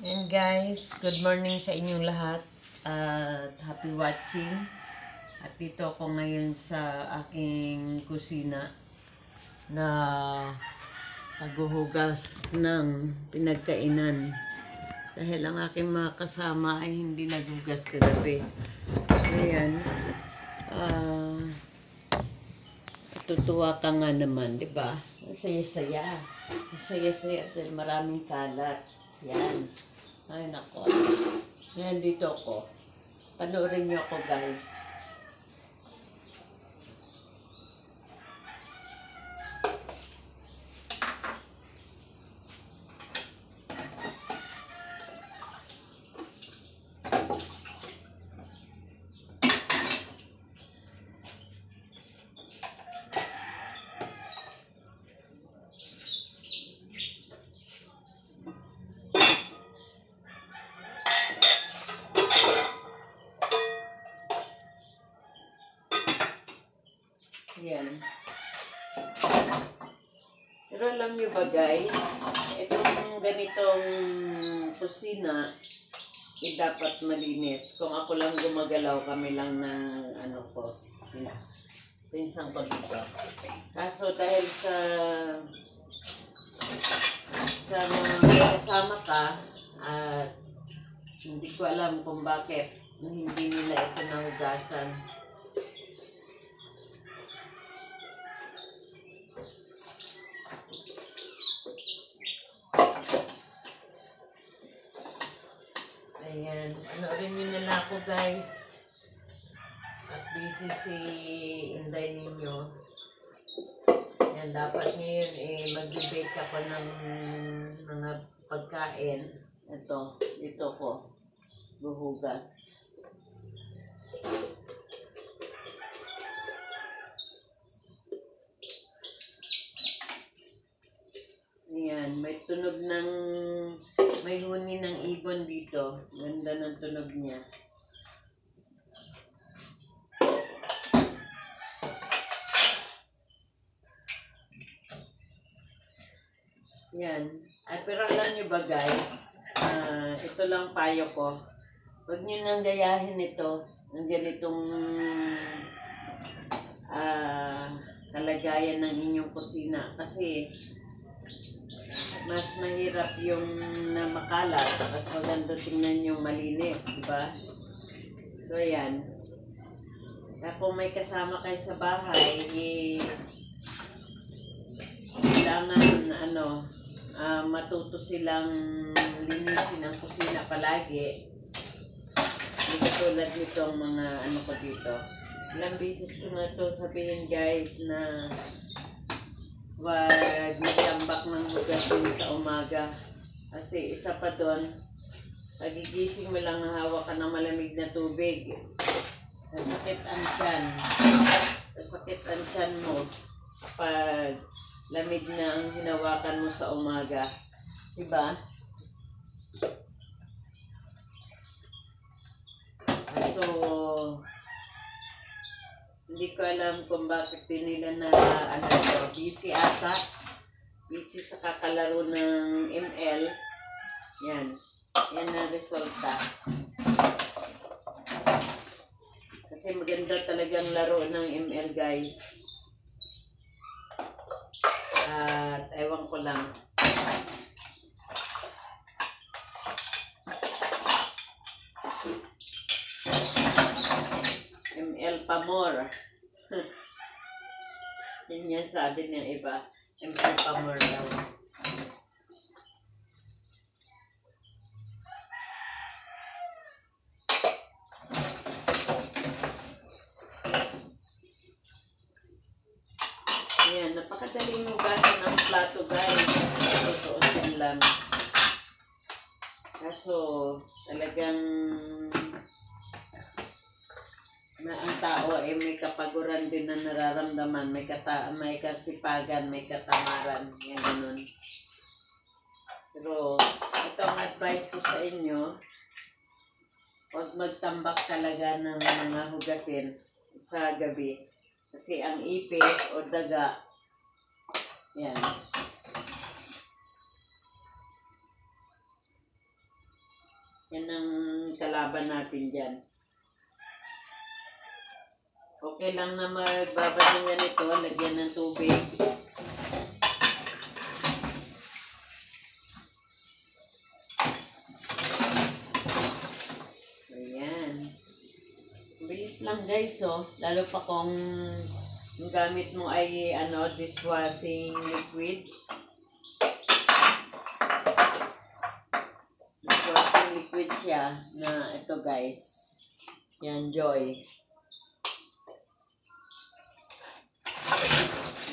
And guys, good morning sa inyong lahat at happy watching. At dito ako ngayon sa aking kusina na paghuhugas ng pinagkainan. Dahil ang aking mga kasama ay hindi naghugas kagabi. Ayan, tutuwa ka nga naman, di ba? Ang saya-saya. Ang saya-saya dahil maraming kalat. Yan. Ay, nako. Ngayon dito ako. Panoorin niyo ako, guys. Yan. Pero alam niyo ba, guys, itong ganitong kusina, dapat malinis. Kung ako lang gumagalaw, kami lang ng ano ko, pinsang pagkita. Kaso dahil sa mga kasama ka, at hindi ko alam kung bakit hindi nila ito nahugasan. Ayan, panoorin nyo na lang ako, guys. At busy si Inday ninyo. Yan, dapat ngayon mag-bake ako ng mga pagkain. Ito, dito ko buhugas. Ayan, may tunog ng, may huni ng ibon dito. Ganda ng tunog niya. Yan. Ay, pero alam nyo ba, guys, ito lang payo ko. Huwag nyo nang gayahin ito ng ganitong kalagayan ng inyong kusina. Kasi mas mahirap yung na makalat, mas maganda tingnan yung malinis, di ba? So, ayan. Kung may kasama kayo sa bahay, kailangan matuto silang linisin ang kusina palagi. Hindi tulad nitong mga ano ko dito. Ilang beses ko nga ito sabihin, guys, na wag magtambak ng hugasin sa umaga. Kasi isa pa doon, pagigising mo lang hawak ka ng malamig na tubig. Nasakit ang tiyan. Nasakit ang tiyan mo pag lamig na ang hinawakan mo sa umaga. Diba? So, hindi ko alam kung bakit din nila na busy ata. Busy sa kakalaro ng ML. Yan. Yan ang resulta. Kasi maganda talagang laro ng ML, guys. At ewan ko lang. ML Pamor. Yun yan sabi ng iba. ML Pamor daw. Ayan, napakadaling hugasan ng plato, guys. Tutuusin lang. Kaso, talagang na ang tao ay may kapaguran din na nararamdaman. May kasipagan, may katamaran. Yan, ganun. Pero, ito ang advice ko sa inyo. Huwag magtambak talaga ng mga hugasin sa gabi. Kasi ang ipis o daga, yan, Yan ang kalaban natin dyan. Okay lang na magbabad ng ganito, lagyan ng tubig. Ayan. Bilis lang guys, oh. Lalo pa kung yung gamit mo ay dishwashing liquid. Dishwashing liquid siya na ito guys. Yan, Joy.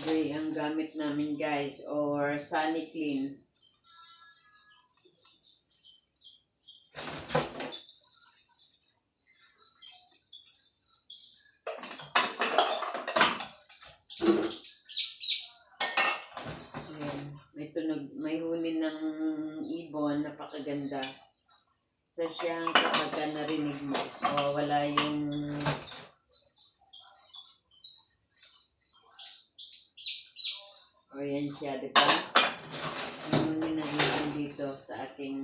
Joy ang gamit namin guys, or Sunny Clean. May huni ng ibon, napakaganda. Sa siyang kapag narinig mo, o wala yung o yan siya, di ba? Yung huni ng ibon dito sa ating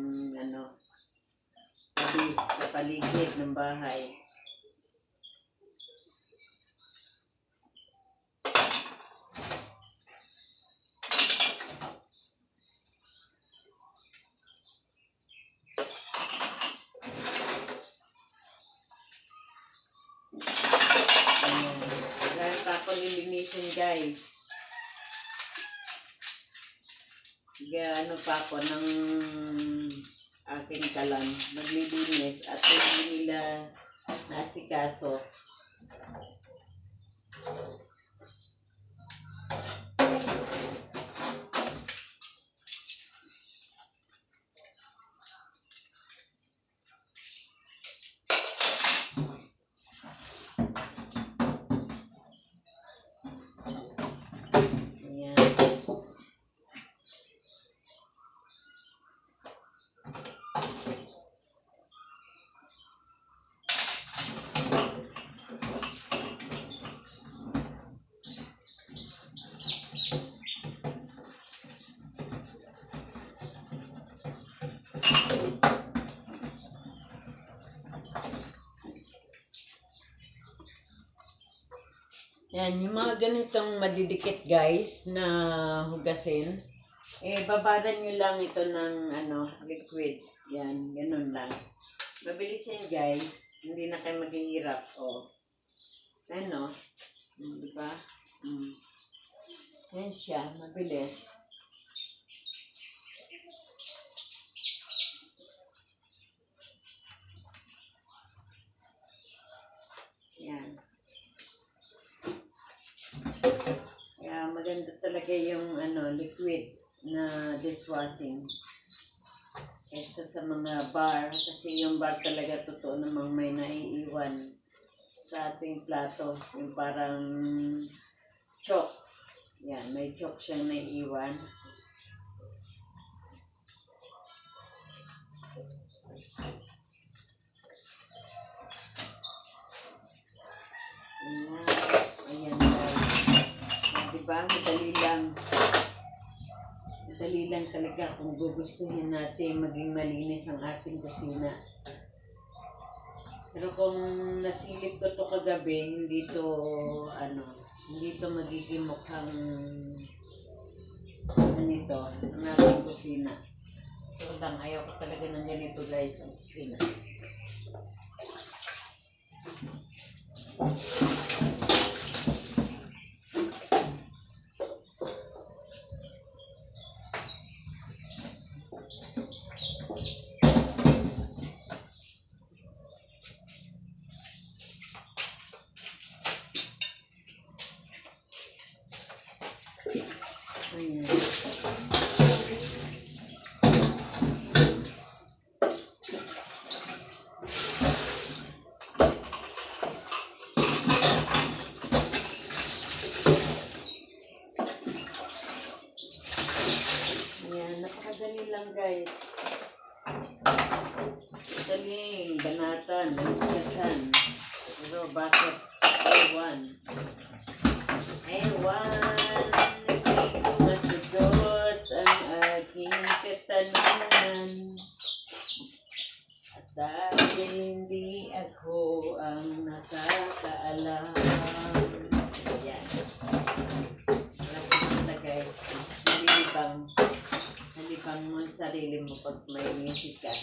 sa paligid ng bahay. Lilinisin guys. Ano pa ako ng aking kalan. Maglilinis at hindi nila nasikaso. Yan, yung mga ganitong madidikit guys na hugasin, babadan nyo lang ito ng liquid. Yan, ganun lang. Mabilis yan guys, hindi na kayo maghihirap. Diba? Yan siya, mabilis. Yan. Kaya maganda talaga yung liquid na dishwashing kaysa sa mga bar, kasi yung bar talaga totoo namang may naiiwan sa ating plato, yung parang chalk. Yan, may chalk siyang naiiwan. Ayan guys. Diba? Madali lang talaga kung gugustuhin natin maging malinis ang ating kusina. Pero kung nasilip ko to kagabi, hindi to magiging mukhang ganito ang ating kusina. Ito lang, ayaw ko talaga ng ganito guys ang kusina. Ayan. Napakadali lang guys. Daling, banatan, nagpagasan. Pero bakit? Ewan. Masagot ang aking katanungan. At hindi ako ang nakakaalam. Ayan. Alam mo na guys, nalibang mo ang sarili mo pag may music ka.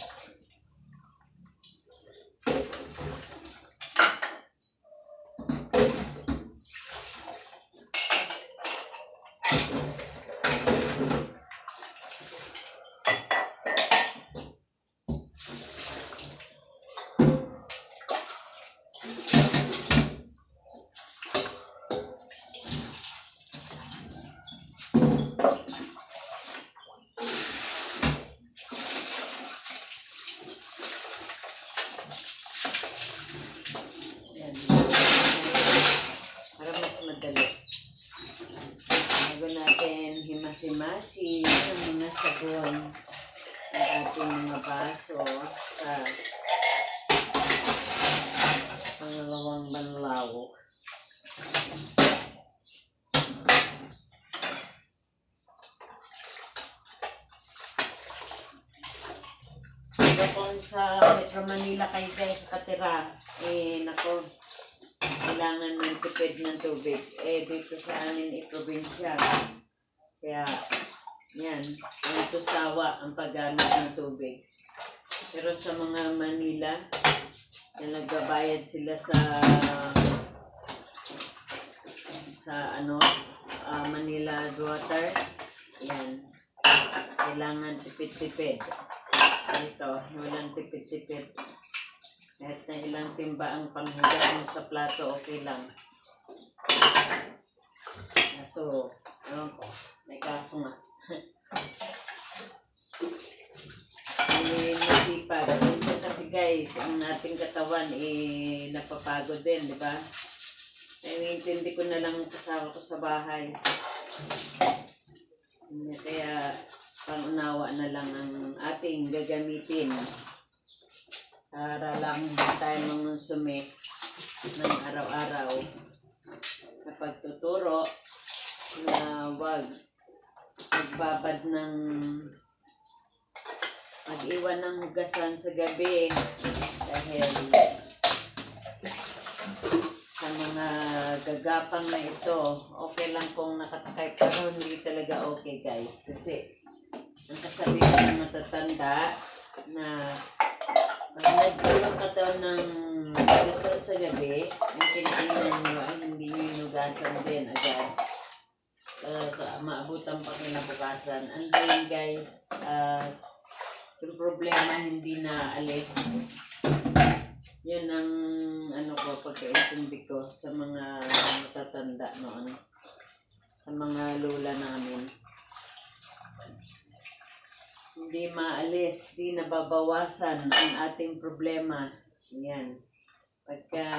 Madali. Bago natin himas-himasin ang mga sabon ng ating mga baso sa pangalawang banlaw. Pero kung sa Metro Manila kayo guys katira, nako, kailangan ng tipid ng tubig. Dito sa amin probinsya. Kaya, yan. Ang tusawa ang paggamit ng tubig. Pero sa mga Manila, na nagbabayad sila sa Manila water. Yan. Kailangan tipid-tipid. Ito, walang tipid-tipid. Kahit na ilang timba ang panghugas mo sa plato, okay lang. So, ewan ko, may kaso nga. Masipag. Kasi guys, ang ating katawan napapagod din, di ba? Naiintindi ko na lang ang kasama ko sa bahay. Kaya, pangunawa na lang ang ating gagamitin. Para lang tayo mangonsume ng araw-araw sa pagtuturo na wag magbabad ng mag-iwan ng hugasan sa gabi dahil sa mga gagapang na ito, okay lang kung nakatakay pero hindi talaga okay guys kasi ang kasabihan ng matatanda na pag nagkaroon ka daw ng hugasan sa gabi, ang kinainan nyo ay hindi nyo inugasan din agad. Maabutan pa kinabukasan. And then guys, yung problema hindi na alis. Yun ang pagkaintindi ko sa mga matatanda noon. Sa mga lola namin. Hindi maalis, di nababawasan ang ating problema. Yan. Pagka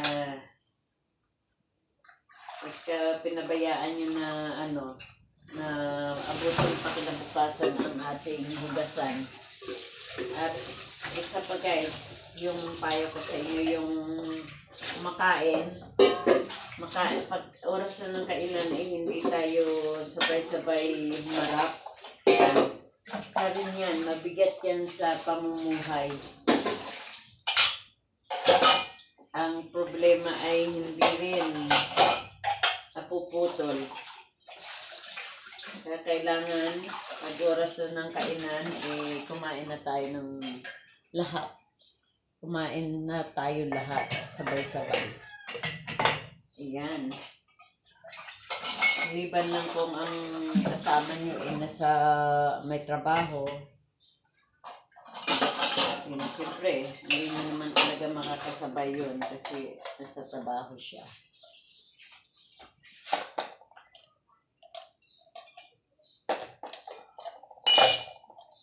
pinabayaan nyo na abutin pa kinabukasan ang ating hugasan. At isa pa guys, yung payo ko sa inyo, yung makain, pag oras na ng kainan hindi tayo sabay-sabay humarap. Sabi niyan, mabigat yan sa pamumuhay. Ang problema ay hindi rin napuputol. Kaya kailangan, pag oras na ng kainan, kumain na tayo ng lahat. Kumain na tayo lahat, sabay-sabay. Ayan. Liban lang kung ang kasama niyo nasa may trabaho. Siyempre, hindi mo naman talaga makakasabay yun kasi nasa trabaho siya.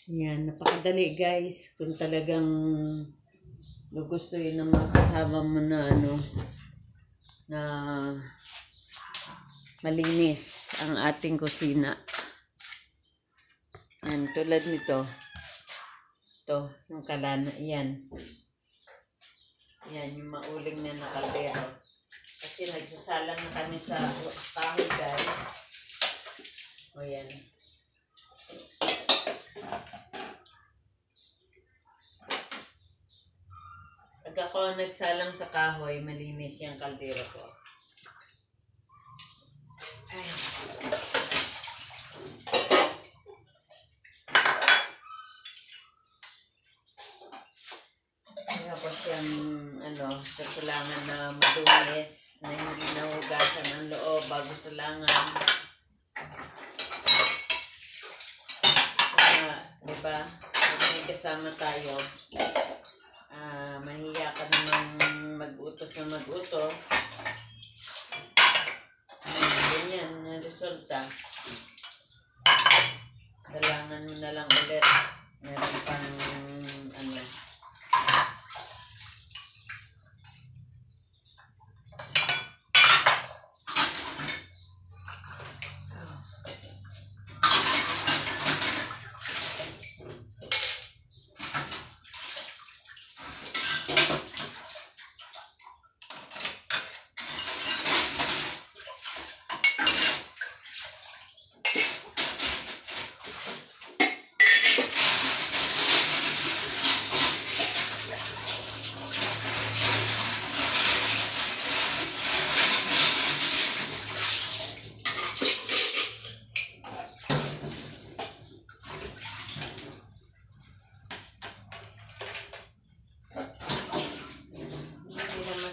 Yan, napakadali guys. Kung talagang gugustuhin ng mga kasama mo na na malinis ang ating kusina. Yan, tulad nito. Ito, yung kalana. Yan. Yan, yung mauling na nakaldero. Kasi nagsasalang na kami sa kahoy guys. O yan. Pag ako nagsalang sa kahoy, malinis yung kaldero ko. Ay. Tapos yung susulangan na madumis na hindi nahugasan ang loob bago sulangan. Diba? Pag may kasama tayo, mahiya ka namang mag-utos na mag-utos. Ganyan na resulta. Salangan mo na lang ulit. Meron pang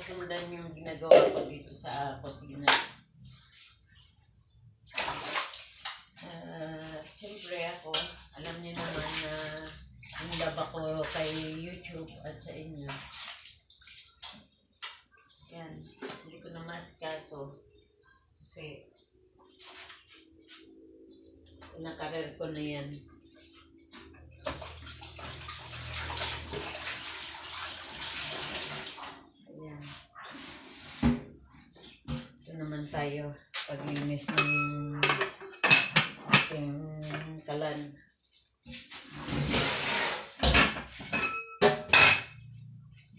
sundan yung ginagawa ko dito sa kusina. Siyempre ako, alam niyo naman na ang love ako kay YouTube at sa inyo. Yan, hindi ko na masikaso kasi pinakarer ko na yan. Ayan. Ito naman tayo, paglinis ng ating kalan.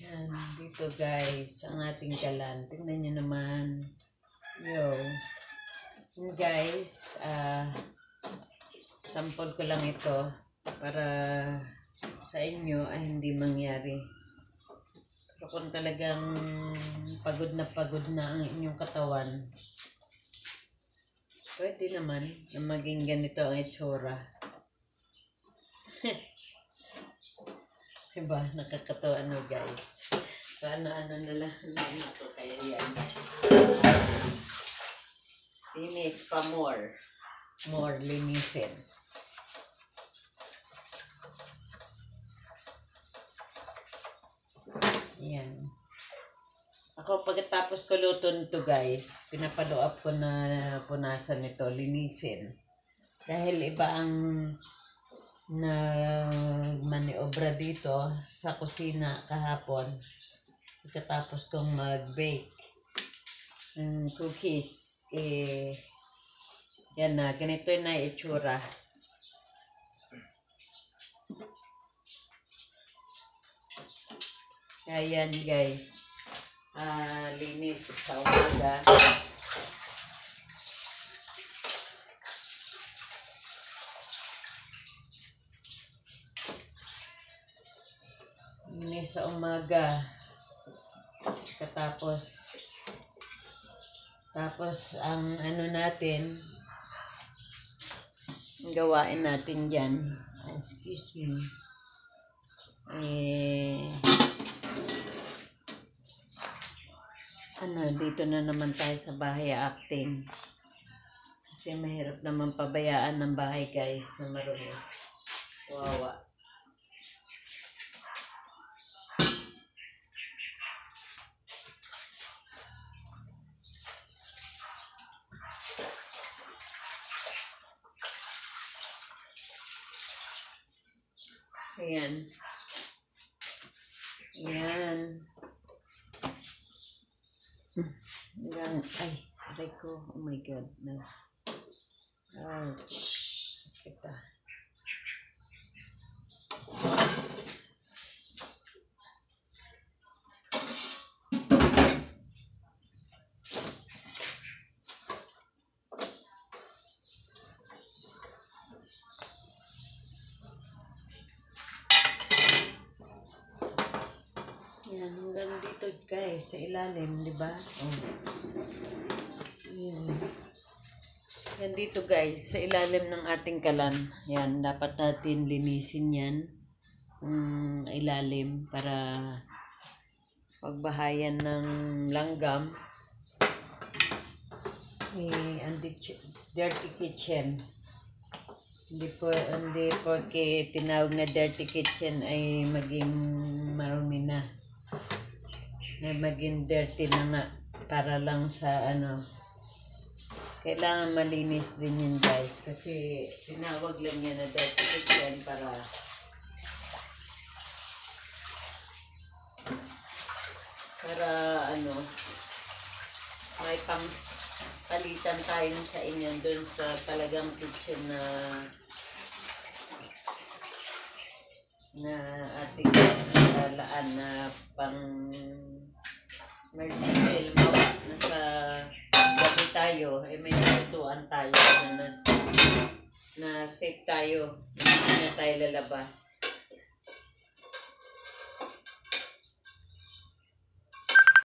Yan, dito guys, ang ating kalan. Tingnan nyo naman. Yo. Yan guys, sample ko lang ito para sa inyo ay hindi mangyari. Pero kung talagang pagod na ang inyong katawan, pwede naman na maging ganito ang itsura. Diba? Nakakatawa guys. Paano-ano na lang ito kaya yan. Linis pa more. More linisin. Yan. Ako pagkatapos ko luto nito guys, pinapalo up ko na punasan nito, linisin. Dahil iba ang maniobra dito sa kusina kahapon. Pagkatapos kong mag-bake ng cookies, yan na, ganito na itsura. Kaya yan guys, linis sa umaga. Linis sa umaga. Tapos ang natin, gawain natin dyan. Excuse me. Dito na naman tayo sa bahay acting. Kasi mahirap naman pabayaan ng bahay guys na marumi. Wawa. Ayan. Ayan. Ayan. Ay, aray ko. Oh my God. No. Ouch. Sakit ah. Yan, hanggang dito guys, sa ilalim, di ba? Oh. Yan. Yan dito guys, sa ilalim ng ating kalan. Yan, dapat natin linisin yan. Ilalim para pagbahayan ng langgam. Dirty kitchen. Hindi porke tinawag na dirty kitchen ay maging marumi na. Ay maging dirty na nga para lang sa ano. Kailangan malinis din yun guys kasi tinawag lang yan na dirty kitchen para ano may palitan tayo sa inyo dun sa talagang kitchen na ating laan na pang emergency nasa gabi tayo may natutuan tayo na safe tayo, hindi na tayo lalabas.